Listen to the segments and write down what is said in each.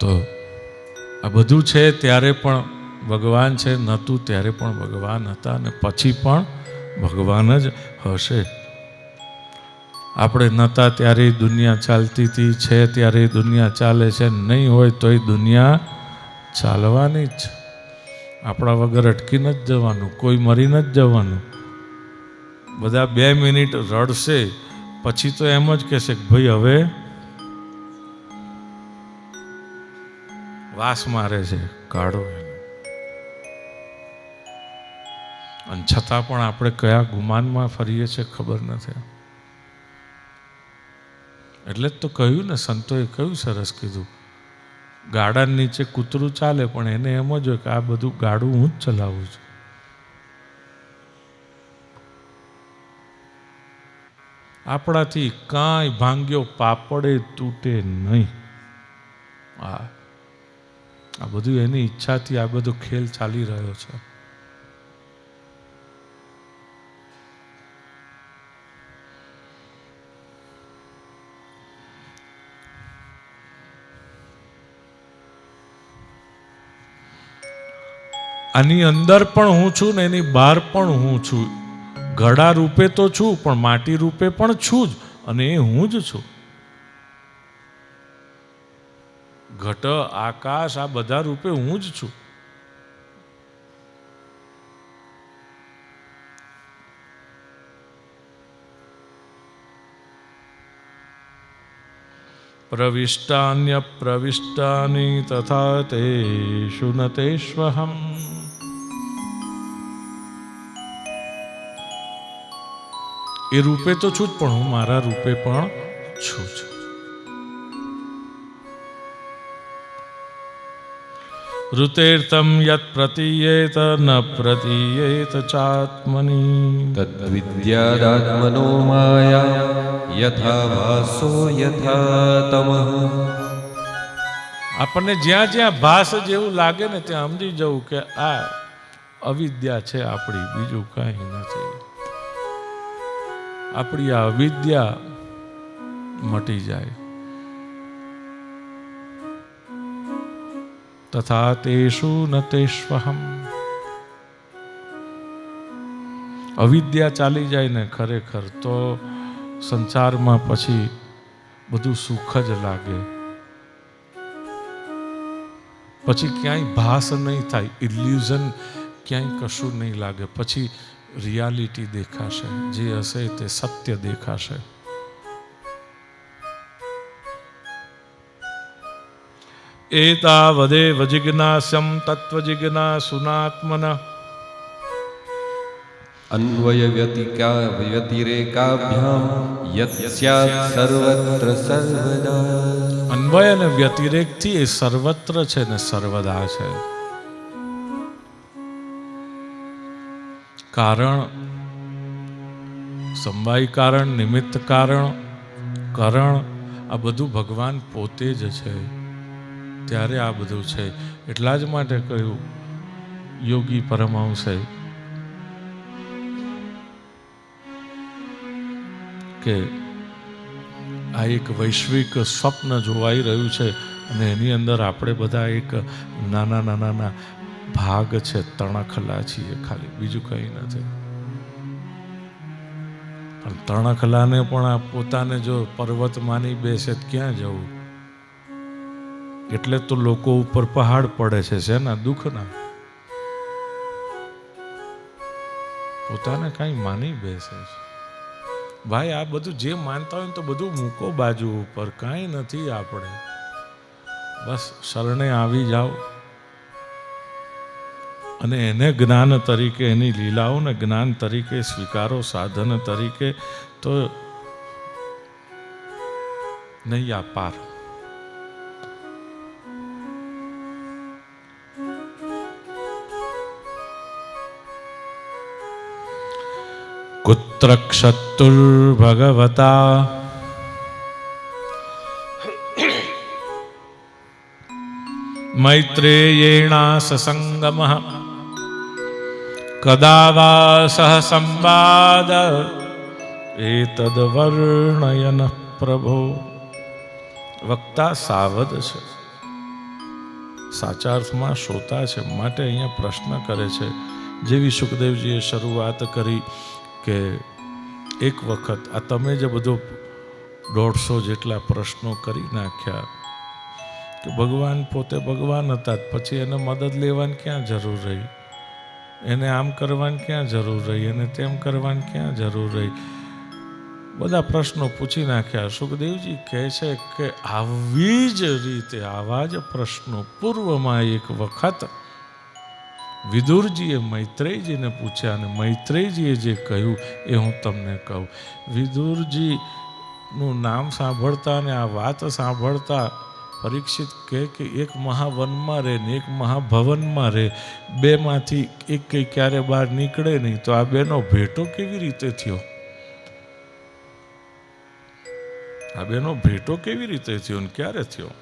તો આ બધું છે ત્યારે પણ ભગવાન છે, નહોતું ત્યારે પણ ભગવાન હતા અને પછી પણ ભગવાન જ હશે. આપણે નહોતા ત્યારે દુનિયા ચાલતી હતી, છે ત્યારે દુનિયા ચાલે છે, નહીં હોય તોય દુનિયા ચાલવાની જ. આપણા વગર અટકી નથી જવાનું, કોઈ મરી નથી જવાનું. બધા 2 મિનિટ રડશે પછી તો એમ જ કહેશે કે ભાઈ હવે વાસ મારે છે, કાઢો. અને છતાં પણ આપણે કયા ગુમાનમાં ફરીએ છીએ ખબર નથી. એટલે જ તો કહ્યું ને, સંતોએ કહ્યું, સરસ કીધું, ગાડા નીચે કૂતરું ચાલે પણ એને એમ જ હોય કે આ બધું ગાડું હું જ ચલાવું છું. આપણાથી કાંઈ ભાંગ્યો પાપડે તૂટે નહીં. આ બધું એની ઈચ્છાથી આ બધો ખેલ ચાલી રહ્યો છે. આની અંદર પણ હું છું ને એની બહાર પણ હું છું. ઘડા રૂપે તો છું પણ માટી રૂપે પણ છું જ, અને એ હું જ છું. ઘટ, આકાશ, આ બધા રૂપે હું જ છું. પ્રવિષ્ટાન્ય પ્રવિષ્ટાની તથા તેષુ ન તેષ્વહમ. એ રૂપે તો છું જ પણ હું મારા રૂપે પણ છું જ. ઋતેર્તમ યત પ્રતીયેત ન પ્રતીયેત ચાત્મની. તદ્વિદ્યાદાત્મનો માયા યથા ભાસો યથા તમઃ. આપણને જ્યાં જ્યાં ભાસ જેવું લાગે ને ત્યાં સમજી જવું કે આ અવિદ્યા છે આપણી, બીજું કાંઈ નથી. આપણી આ અવિદ્યા મટી જાય. તથા તેષુ ન તેષ્વહમ. અવિદ્યા ચાલી જાય ને ખરેખર તો સંસારમાં પછી બધું સુખ જ લાગે. પછી ક્યાંય ભાસ નહીં થાય, ઇલ્યુઝન ક્યાંય કશું નહીં લાગે. પછી રિયાલિટી દેખાશે, જે હશે તે સત્ય દેખાશે. એતાવદેવ જિજ્ઞાસ્યમ તત્વજિજ્ઞાસુનાત્મનઃ. અન્વય વ્યતિરેકાભ્યામ યત સ્યાત્ સર્વત્ર સર્વદા. અન્વય અને વ્યતિરેકથી એ સર્વત્ર છે ને સર્વદા છે. કારણ, સમવાય કારણ, નિમિત્ત કારણ, કરણ, આ બધું ભગવાન પોતે જ છે. ત્યારે આ બધું છે. એટલા જ માટે કહ્યું યોગી પરમહંસે કે આ એક વૈશ્વિક સ્વપ્ન જોવાઈ રહ્યું છે અને એની અંદર આપણે બધા એક નાના નાના ભાગ છે, તણખલા છીએ ખાલી, બીજું કંઈ નથી. પણ તણખલાને પણ આ પોતાને જો પર્વત માની બેસે ક્યાં જવું? એટલે તો લોકો ઉપર પહાડ પડે છે, શેના? દુઃખના. પોતાને કાંઈ માની બેસે છે. ભાઈ આ બધું જે માનતા હોય ને તો બધું મૂકો બાજુ ઉપર, કાંઈ નથી આપણે. બસ શરણે આવી જાઓ અને એને જ્ઞાન તરીકે, એની લીલાઓને જ્ઞાન તરીકે સ્વીકારો, સાધન તરીકે, તો નહીં આ પાર. કુત્ર ક્ષતુર્ભગવતા મૈત્રેયેણા સસંગમઃ કદા વા સહ સંવાદ એતદ વર્ણયન પ્રભો. વક્તા સાવધ છે, સાચા અર્થમાં શ્રોતા છે, માટે અહીંયા પ્રશ્ન કરે છે. જેવી સુખદેવજીએ શરૂઆત કરી કે એક વખત આ તમે જે બધો 150 જેટલા પ્રશ્નો કરી નાખ્યા કે ભગવાન પોતે ભગવાન હતા, પછી એને મદદ લેવાની ક્યાં જરૂર રહી, એને આમ કરવાની ક્યાં જરૂર રહી, એને તેમ કરવાની ક્યાં જરૂર રહી, બધા પ્રશ્નો પૂછી નાખ્યા. સુખદેવજી કહે છે કે આવી જ રીતે આવા જ પ્રશ્નો પૂર્વમાં એક વખત વિદુરજીએ મૈત્રેયજીને પૂછ્યા અને મૈત્રેયજીએ જે કહ્યું એ હું તમને કહું. વિદુરજીનું નામ સાંભળતા અને આ વાત સાંભળતા પરીક્ષિત કહે કે એક મહાવનમાં રહે ને એક મહાભવનમાં રહે, બેમાંથી એક કંઈ ક્યારે બહાર નીકળે નહીં, તો આ બેનો ભેટો કેવી રીતે થયો? આ બેનો ભેટો કેવી રીતે થયો ને ક્યારે થયો?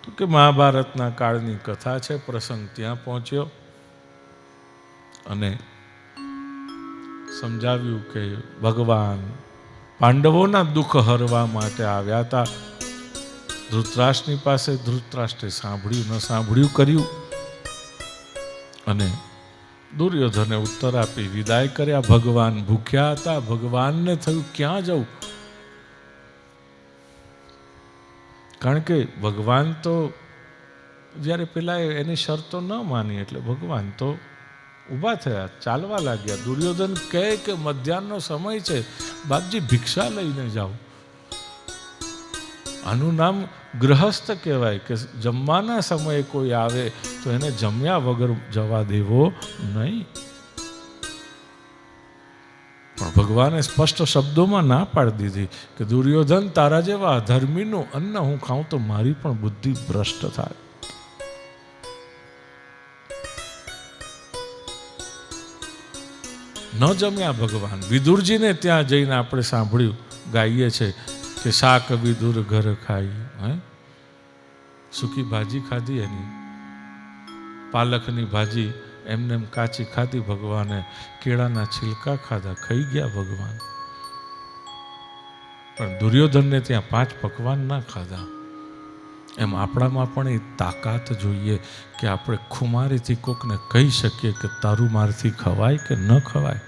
તો કે મહાભારતના કાળની કથા છે. પ્રસંગ ત્યાં પહોંચ્યો અને સમજાવ્યું કે ભગવાન પાંડવોના દુઃખ હરવા માટે આવ્યા હતા. ધૃતરાષ્ટ્રની પાસે ધૃતરાષ્ટ્રે સાંભળ્યું ન સાંભળ્યું કર્યું અને દુર્યોધને ઉત્તર આપી વિદાય કર્યા. ભગવાન ભૂખ્યા હતા. ભગવાનને થયું ક્યાં જવું, કારણ કે ભગવાન તો જ્યારે પેલા એની શરતો ન માની એટલે ભગવાન તો ઊભા થયા, ચાલવા લાગ્યા. દુર્યોધન કહે કે મધ્યાહનનો સમય છે, બાપજી ભિક્ષા લઈને જાઓ. આનું નામ ગ્રહસ્થ કહેવાય કે જમવાના સમયે કોઈ આવે તો એને જમ્યા વગર જવા દેવો નહીં. પણ ભગવાને સ્પષ્ટ શબ્દોમાં ના પાડી દીધી કે દુર્યોધન તારા જેવા અધર્મીનું અન્ન હું ખાઉં તો મારી પણ બુદ્ધિ ભ્રષ્ટ થાય. ન જમ્યા ભગવાન. વિદુરજીને ત્યાં જઈને આપણે સાંભળ્યું, ગાઈએ છે કે શાક વિદુર ઘર ખાઈ. સૂકી ભાજી ખાધી, એની પાલકની ભાજી એમને એમ કાચી ખાધી ભગવાને, કેળાના છિલકા ખાધા, ખાઈ ગયા ભગવાન. પણ દુર્યોધનને ત્યાં 5 પકવાન ના ખાધા. એમ આપણામાં પણ એ તાકાત જોઈએ કે આપણે ખુમારીથી કોકને કહી શકીએ કે તારું મારથી ખવાય કે ન ખવાય.